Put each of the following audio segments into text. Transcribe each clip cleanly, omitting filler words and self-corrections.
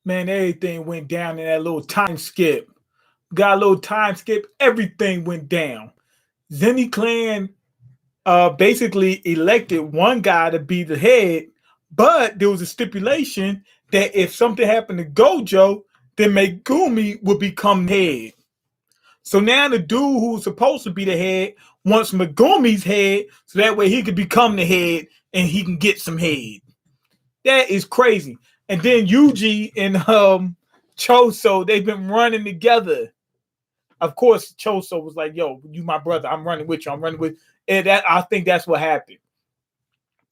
Man, everything went down in that little time skip. Got a little time skip. Everything went down. Zenny Clan basically elected one guy to be the head, but there was a stipulation that if something happened to Gojo, then Megumi would become head. So now the dude who's supposed to be the head wants Megumi's head, so that way he could become the head and he can get some head. That is crazy. And then Yuji and Choso, they've been running together. Of course, Choso was like, "Yo, you my brother. I'm running with you. I'm running with." And that I think that's what happened.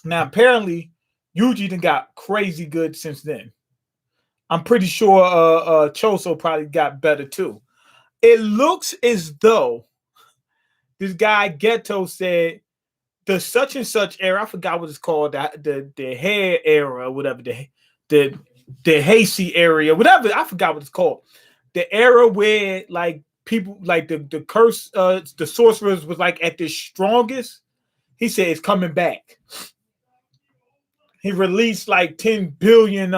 Now, apparently, Yuji done got crazy good since then. I'm pretty sure Choso probably got better too. It looks as though this guy Ghetto said the such and such era. I forgot what it's called. The hair era, or whatever the Hasty area, whatever. I forgot what it's called. The era where like people like the curse, the sorcerers was like at their strongest. He said it's coming back. He released like 10 billion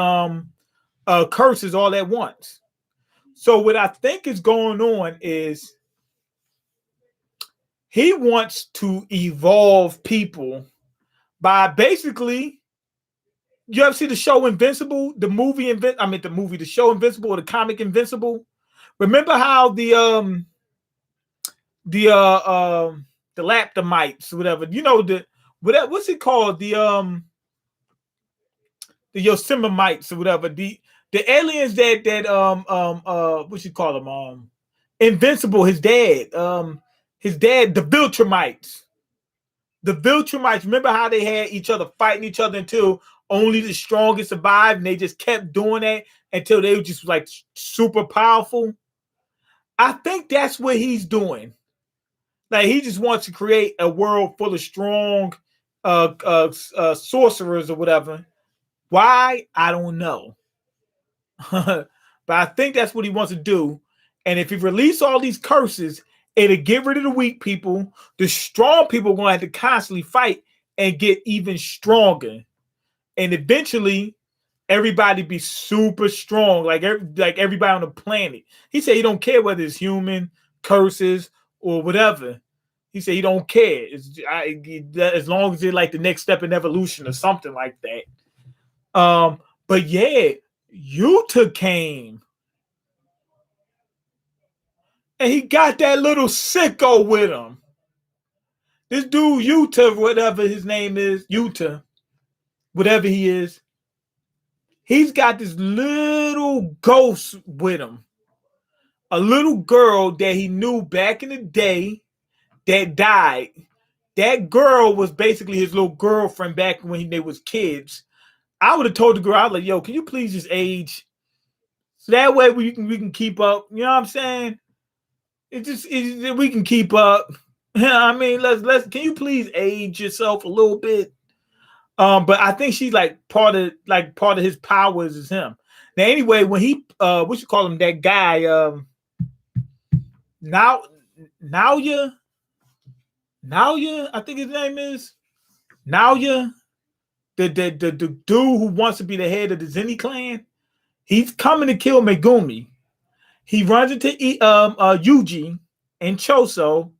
curses all at once. So what I think is going on is he wants to evolve people by basically, you ever see the show Invincible, the movie the show Invincible, or the comic Invincible? Remember how the Laptomites, whatever, what's it called, the Yosemite or whatever, the aliens that what you call them, Invincible, his dad, the Viltrumites. The Viltrumites, remember how they had each other fighting each other until only the strongest survived, and they just kept doing that until they were just like super powerful? I think that's what he's doing. Like, he just wants to create a world full of strong sorcerers or whatever. Why? I don't know. But I think that's what he wants to do. And if he release all these curses, it'll get rid of the weak people. The strong people are going to have to constantly fight and get even stronger. And eventually, everybody be super strong, like everybody on the planet. He said he don't care whether it's human, curses, or whatever. He said he don't care. As long as it's like the next step in evolution or something like that. But yeah, Yuta came. And he got that little sicko with him. This dude, Yuta, whatever his name is, Yuta, whatever he is, he's got this little ghost with him. A little girl that he knew back in the day that died. That girl was basically his little girlfriend back when they was kids. I would have told the girl, I was like, "Yo, can you please just age? So that way we can keep up." You know what I'm saying? We can keep up. I mean, let's. Can you please age yourself a little bit? But I think she's like part of his powers is him. Now, anyway, when he what you call him, that guy, Naoya, I think his name is Naoya, the dude who wants to be the head of the Zenny clan. He's coming to kill Megumi. He runs into Yuji and Choso,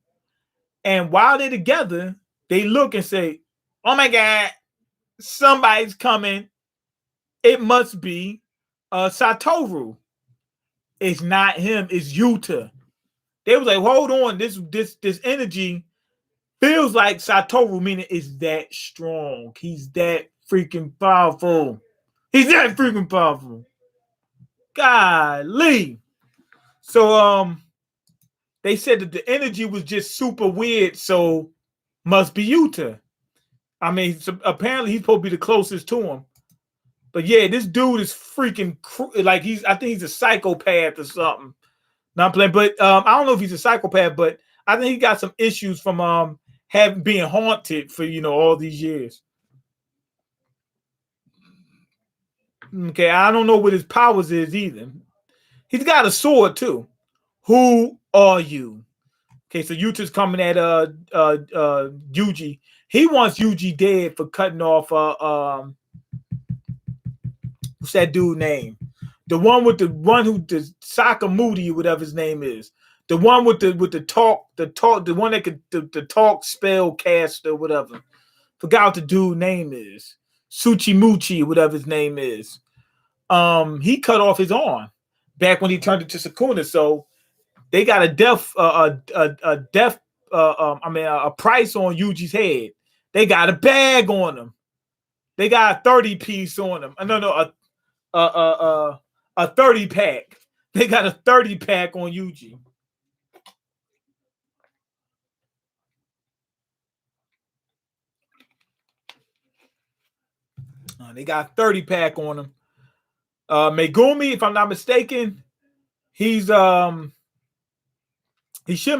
and while they're together, they look and say, "Oh my God, somebody's coming. It must be Satoru." It's not him. It's Yuta. They was like, "Hold on, this energy feels like Satoru, meaning it's that strong. He's that freaking powerful. He's that freaking powerful." Golly. So they said that the energy was just super weird, so must be Yuta. I mean, so apparently he's supposed to be the closest to him. But yeah, this dude is freaking like I think he's a psychopath or something. Not playing, but I don't know if he's a psychopath, but I think he got some issues from having being haunted for all these years. Okay, I don't know what his powers is either. He's got a sword too. Who are you? Okay, so Yuta's coming at Yuji. He wants Yuji dead for cutting off what's that dude name? The one with the Sakamudi, whatever his name is. The one with the one that could the talk spell cast or whatever. Forgot what the dude name is. Suchimuchi, whatever his name is. He cut off his arm back when he turned into Sukuna. So they got a price on Yuji's head. They got a bag on him. They got a 30 piece on him. A 30 pack. They got a 30 pack on Yuji. They got a 30 pack on him. Megumi, if I'm not mistaken, he shouldn't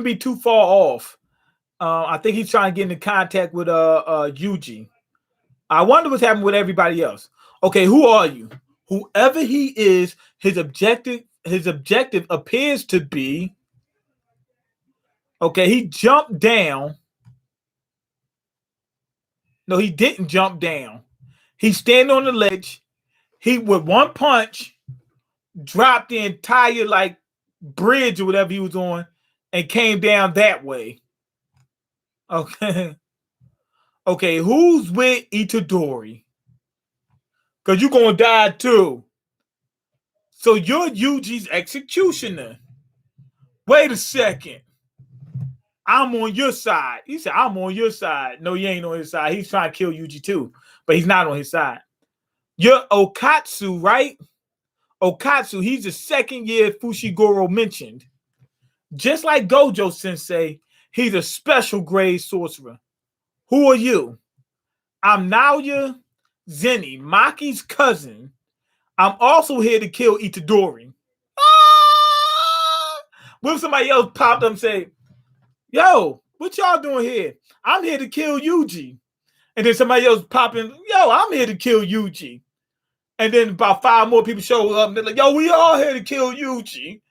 be too far off. I think he's trying to get into contact with Yuji. I wonder what's happening with everybody else. Okay, who are you? Whoever he is, his objective appears to be. Okay, he jumped down. No, he didn't jump down. He's standing on the ledge. He with one punch dropped the entire like bridge or whatever he was on and came down that way. Okay. Okay, who's with Itadori? Because you're going to die too. So you're Yuji's executioner. Wait a second. I'm on your side. He said, I'm on your side. No, you ain't on his side. He's trying to kill Yuji too, but he's not on his side. You're Okatsu, right? Okatsu, he's the second year Fushiguro mentioned. Just like Gojo Sensei, he's a special grade sorcerer. Who are you? I'm Naoya Zeni, Maki's cousin. I'm also here to kill Itadori. What if somebody else popped up and say, yo, what y'all doing here? I'm here to kill Yuji. And then somebody else popping, yo, I'm here to kill Yuji. And then about 5 more people show up and they're like, yo, we all here to kill Yuji.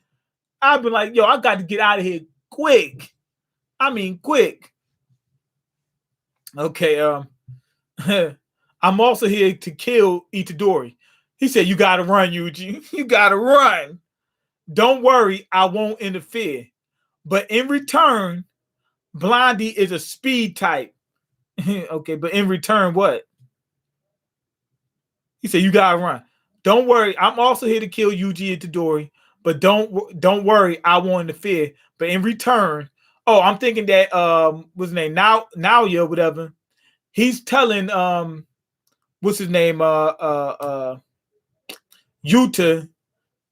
I've been like, yo, I got to get out of here quick. I mean, quick. Okay, I'm also here to kill Itadori. He said, you got to run, Yuji. You got to run. Don't worry, I won't interfere. But in return, Blondie is a speed type. Okay, but in return, what? He said, you got to run. Don't worry, I'm also here to kill Yuji Itadori. But don't worry, I won't interfere. But in return, I'm thinking that what's his name? Naoya, whatever. He's telling what's his name? Yuta,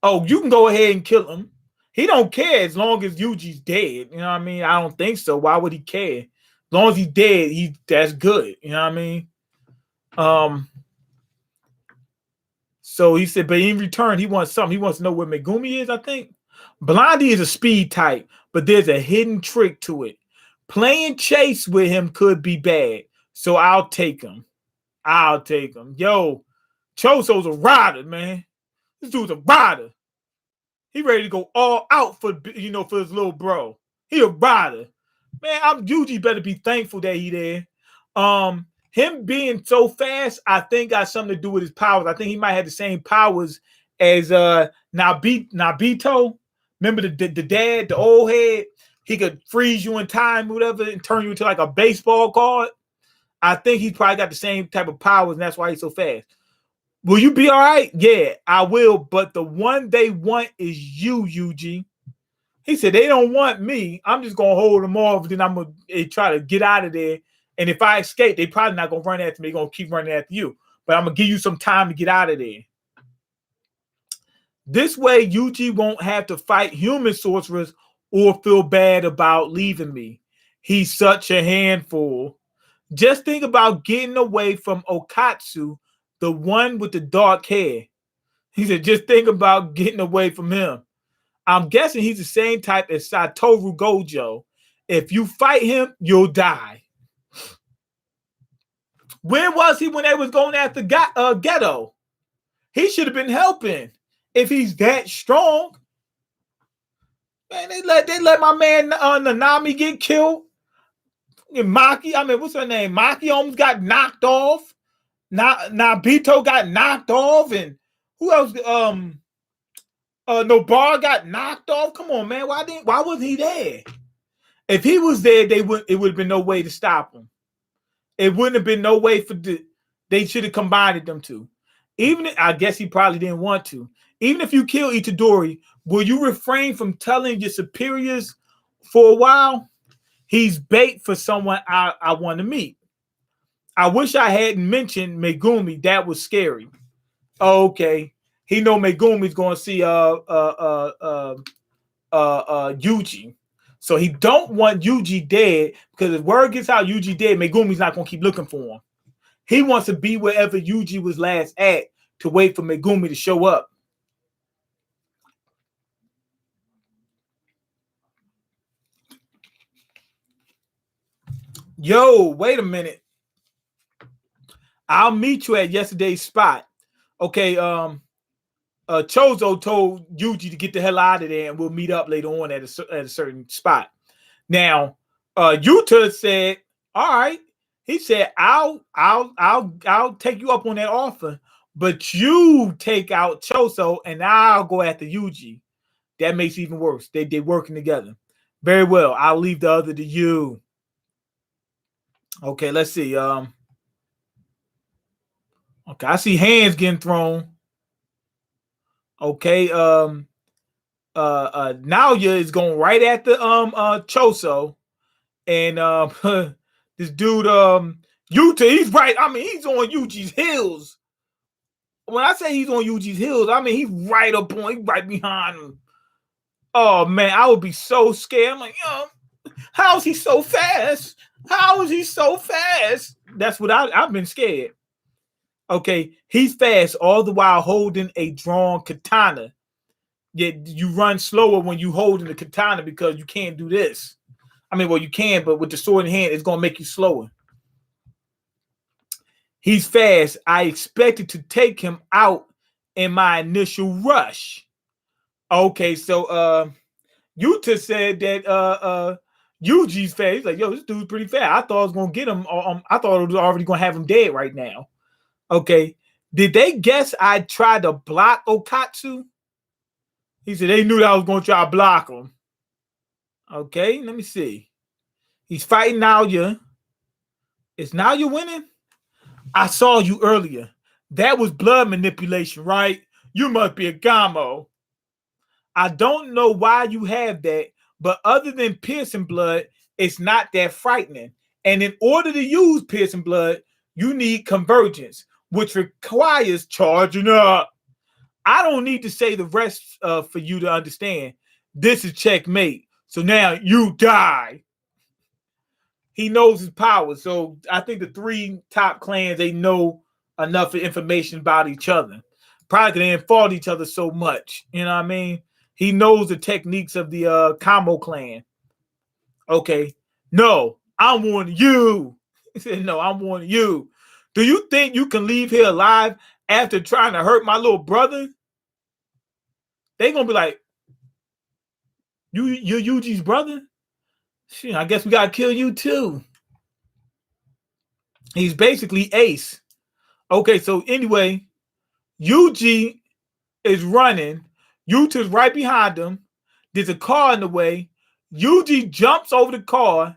oh, you can go ahead and kill him. He don't care as long as Yuji's dead. You know what I mean? I don't think so. Why would he care? As long as he's dead, that's good. You know what I mean? So he said, but in return, he wants something. He wants to know where Megumi is, I think. Blondie is a speed type, but there's a hidden trick to it. Playing chase with him could be bad. So I'll take him. Yo, Choso's a rider, man. This dude's a rider. He ready to go all out for his little bro. He a rider. Man, Yuji better be thankful that he there. Him being so fast, I think got something to do with his powers. I think he might have the same powers as Nabito. Remember the dad, the old head? He could freeze you in time or whatever and turn you into like a baseball card. I think he's probably got the same type of powers, and that's why he's so fast. Will you be all right? Yeah, I will. But the one they want is you, Yuji. He said, they don't want me. I'm just going to hold them off. Then I'm going to try to get out of there. And if I escape, they probably not going to run after me. They're going to keep running after you. But I'm going to give you some time to get out of there. This way, Yuji won't have to fight human sorcerers or feel bad about leaving me. He's such a handful. Just think about getting away from Okatsu, the one with the dark hair. He said, just think about getting away from him. I'm guessing he's the same type as Satoru Gojo. If you fight him, you'll die. Where was he when they was going after Ghetto? He should have been helping if he's that strong. Man, they let my man Nanami get killed. And Maki, what's her name? Maki almost got knocked off. Nabito got knocked off, and who else? Nobar got knocked off. Come on, man. Why wasn't he there? If he was there, it would have been no way to stop him. It wouldn't have been no way they should have combined them two. I guess he probably didn't want to. Even if you kill Itadori, will you refrain from telling your superiors for a while? He's bait for someone I want to meet. I wish I hadn't mentioned Megumi. That was scary. Okay. He know Megumi's going to see Yuji. So he don't want Yuji dead, because if word gets out Yuji dead, Megumi's not going to keep looking for him. He wants to be wherever Yuji was last at to wait for Megumi to show up. Yo, wait a minute. I'll meet you at yesterday's spot. Okay, Chozo told Yuji to get the hell out of there, and we'll meet up later on at a certain spot. Now, Yuta said, "All right." He said, "I'll take you up on that offer, but you take out Chozo, and I'll go after Yuji." That makes it even worse. They working together. Very well. I'll leave the other to you. Okay, let's see. Okay, I see hands getting thrown. Okay, Naoya is going right at the Choso, and this dude Yuta, he's right. I mean, he's on Yuji's heels. When I say he's on Yuji's heels, I mean he's right up on, he's right behind him. Oh man, I would be so scared. I'm like, how is he so fast? How is he so fast? That's what I've been scared. Okay, he's fast all the while holding a drawn katana. Yet you run slower when you holding the katana because you can't do this. I mean, well, you can, but with the sword in hand, it's going to make you slower. He's fast. I expected to take him out in my initial rush. Okay, so Yuta said that Yuji's fast. He's like, yo, this dude's pretty fast. I thought I was going to get him. I thought I was already going to have him dead right now. Okay. Did they guess I tried to block Okatsu? He said they knew that I was going to try to block him. Okay, let me see. He's fighting Naoya. Is Naoya winning? I saw you earlier. That was blood manipulation, right? You must be a Gamo. I don't know why you have that, but other than piercing blood, it's not that frightening. And in order to use piercing blood, you need convergence, which requires charging up. I don't need to say the rest for you to understand. This is checkmate. So now you die. He knows his power. So I think the three top clans, they know enough information about each other. Probably because they didn't fought each other so much. You know what I mean? He knows the techniques of the Kamo clan. Okay. No, I'm warning you. He said, no, I'm warning you. Do you think you can leave here alive after trying to hurt my little brother? They're going to be like, you're Yuji's brother? Shit, I guess we got to kill you too. He's basically Ace. Okay, so anyway, Yuji is running. Yuta's right behind him. There's a car in the way. Yuji jumps over the car.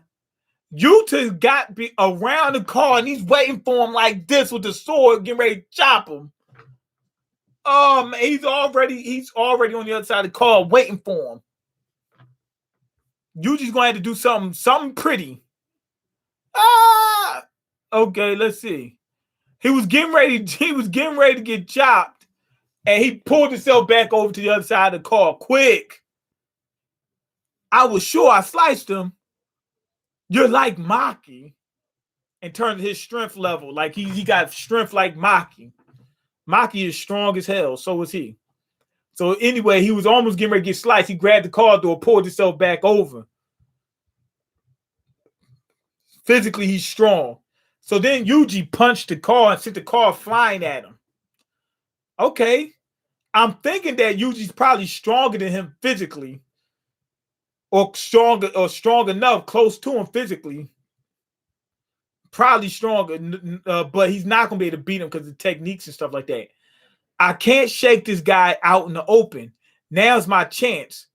Yuta's got around the car and he's waiting for him like this with the sword, getting ready to chop him. Man, he's already on the other side of the car waiting for him. Yuji's going to have to do something pretty. Okay, let's see. He was getting ready to get chopped, and he pulled himself back over to the other side of the car quick. I was sure I sliced him. You're like Maki. In terms of his strength level, like he got strength like Maki. Maki is strong as hell, so is he. So anyway, he was almost getting ready to get sliced. He grabbed the car door, pulled himself back over. Physically, he's strong. So then Yuji punched the car and sent the car flying at him. Okay. I'm thinking that Yuji's probably stronger than him physically. Or strong enough, close to him physically. Probably stronger, but he's not going to be able to beat him because of the techniques and stuff like that. I can't shake this guy out in the open. Now's my chance.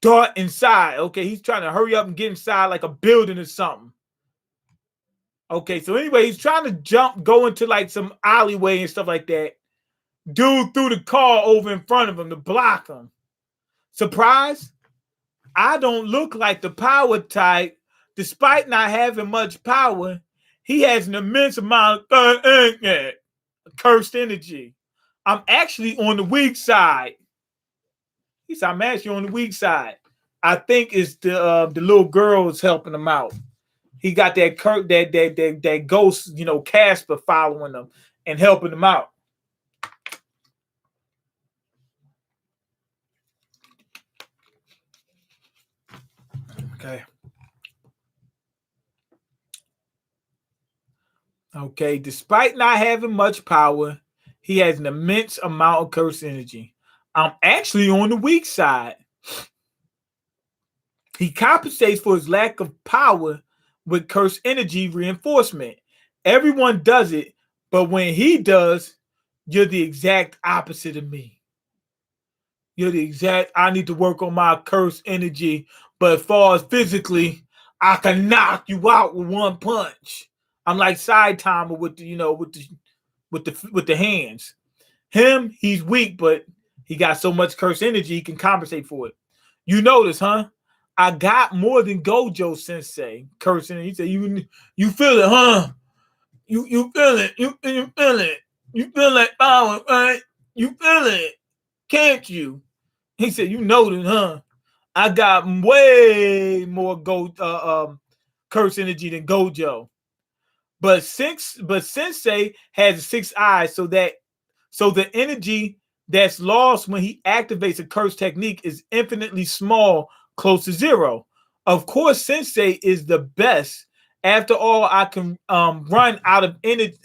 Dart inside. Okay, he's trying to hurry up and get inside like a building or something. Okay, so anyway, he's trying to go into like some alleyway and stuff like that. Dude threw the car over in front of him to block him. Surprise? I don't look like the power type. Despite not having much power, he has an immense amount of cursed energy. I'm actually on the weak side. He said, I'm actually on the weak side. I think it's the little girl's helping him out. He got that ghost, Casper following him and helping him out. Okay. Okay. Despite not having much power, he has an immense amount of cursed energy. I'm actually on the weak side. He compensates for his lack of power with cursed energy reinforcement. Everyone does it, but when he does, you're the exact opposite of me. I need to work on my cursed energy, but as far as physically, I can knock you out with one punch. I'm like side timer with the hands. Him, he's weak, but he got so much cursed energy he can compensate for it. You notice, huh? I got more than Gojo Sensei cursing. He said, "You feel it, huh? You feel it. You feel it. You feel that power, right? You feel it, can't you?" He said, "You notice, huh? I got way more curse energy than Gojo, but Sensei has 6 eyes, so the energy that's lost when he activates a curse technique is infinitely small, close to zero. Of course, Sensei is the best. After all, I can run out of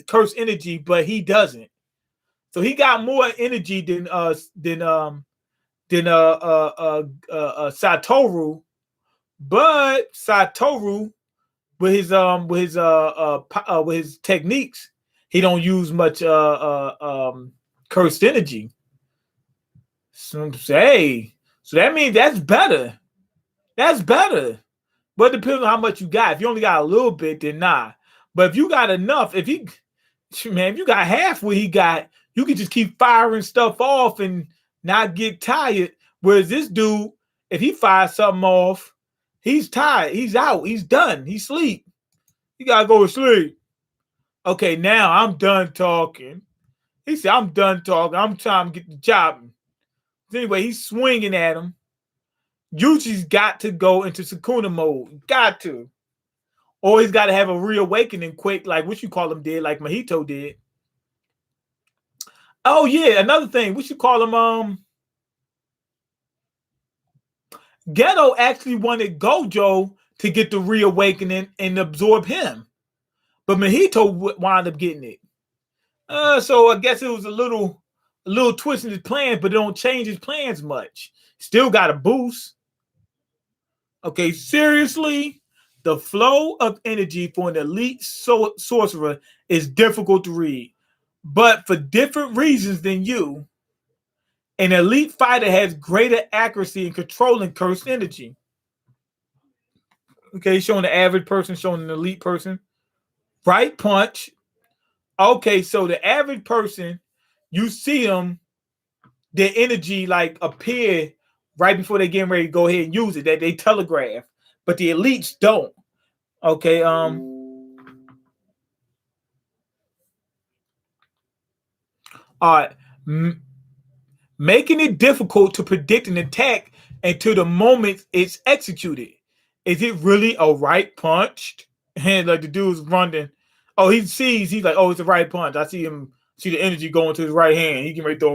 curse energy, but he doesn't. So he got more energy than Satoru, but Satoru with his techniques, he don't use much cursed energy. So that means that's better. That's better. But it depends on how much you got. If you only got a little bit, then nah. But if you got enough, if you got half what he got, you can just keep firing stuff off and not get tired. Whereas this dude, if he fires something off, he's tired. He's out. He's done. He's asleep. You gotta go to sleep. Okay, now I'm done talking. He said, I'm done talking. I'm trying to get the job. Anyway, he's swinging at him. Yuji's got to go into Sukuna mode. Got to. Or he's got to have a reawakening quick, like what you call him did, like Mahito did. Oh, yeah, another thing. What you call him? Geto actually wanted Gojo to get the reawakening and absorb him. But Mahito wound up getting it. So I guess it was a little twist in his plans, but it don't change his plans much. Still got a boost. Okay, seriously, the flow of energy for an elite sorcerer is difficult to read. But for different reasons than you, an elite fighter has greater accuracy in controlling cursed energy. Okay, showing the average person, showing an elite person. Right punch. Okay, so the average person, you see them, their energy like appear right before they getting ready to go ahead and use it. That they telegraph, but the elites don't. Okay, all right, making it difficult to predict an attack until the moment it's executed. Is it really a right punch? And like the dude's running. Oh, he's like, oh, it's a right punch. I see the energy going to his right hand. He can ready to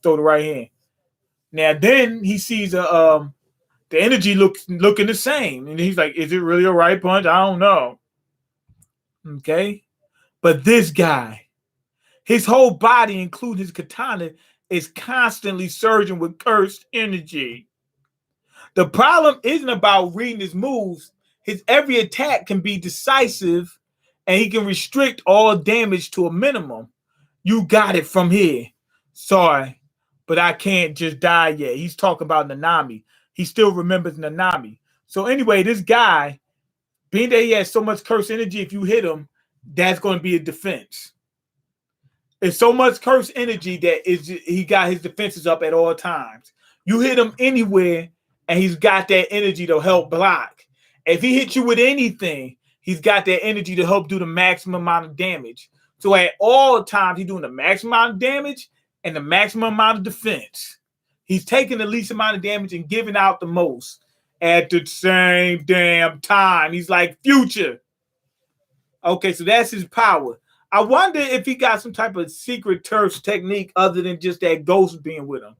throw the right hand. Now then he sees the energy looking the same, and he's like, "Is it really a right punch? I don't know." Okay, but this guy, his whole body, including his katana, is constantly surging with cursed energy. The problem isn't about reading his moves. His every attack can be decisive, and he can restrict all damage to a minimum. You got it from here. Sorry, but I can't just die yet. He's talking about Nanami. He still remembers Nanami. So anyway, this guy, being that he has so much curse energy, if you hit him, that's going to be a defense. It's so much curse energy that he got his defenses up at all times. You hit him anywhere, and he's got that energy to help block. If he hits you with anything, he's got that energy to help do the maximum amount of damage. So at all times, he's doing the maximum amount of damage and the maximum amount of defense. He's taking the least amount of damage and giving out the most at the same damn time. He's like Future. Okay, so that's his power. I wonder if he got some type of secret terse technique other than just that ghost being with him.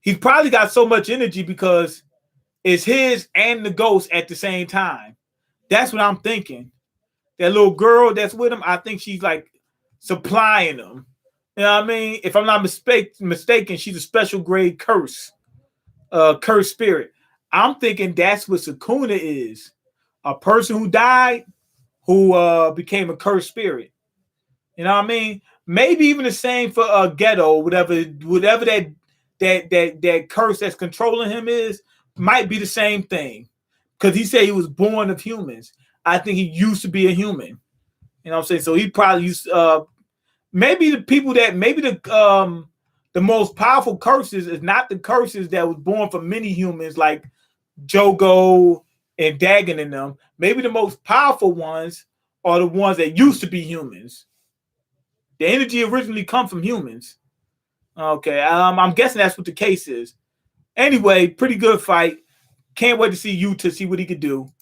He's probably got so much energy because it's his and the ghost at the same time. That's what I'm thinking. That little girl that's with him, I think she's like supplying them. You know what I mean? If I'm not mistaken, she's a special grade curse spirit. I'm thinking that's what Sukuna is. A person who died, who became a cursed spirit. You know what I mean? Maybe even the same for Ghetto, whatever that curse that's controlling him is, might be the same thing. Because he said he was born of humans. I think he used to be a human. You know what I'm saying? So he probably used maybe the people that the most powerful curses is not the curses that was born from many humans like Jogo and Dagon and them. Maybe the most powerful ones are the ones that used to be humans. The energy originally come from humans. Okay, I'm guessing that's what the case is. Anyway, pretty good fight. Can't wait to see you to see what he could do.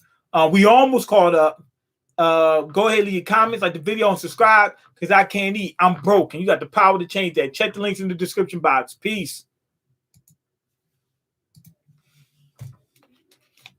We almost caught up. Go ahead, leave your comments, like the video, and subscribe because I can't eat. I'm broke, and you got the power to change that. Check the links in the description box. Peace.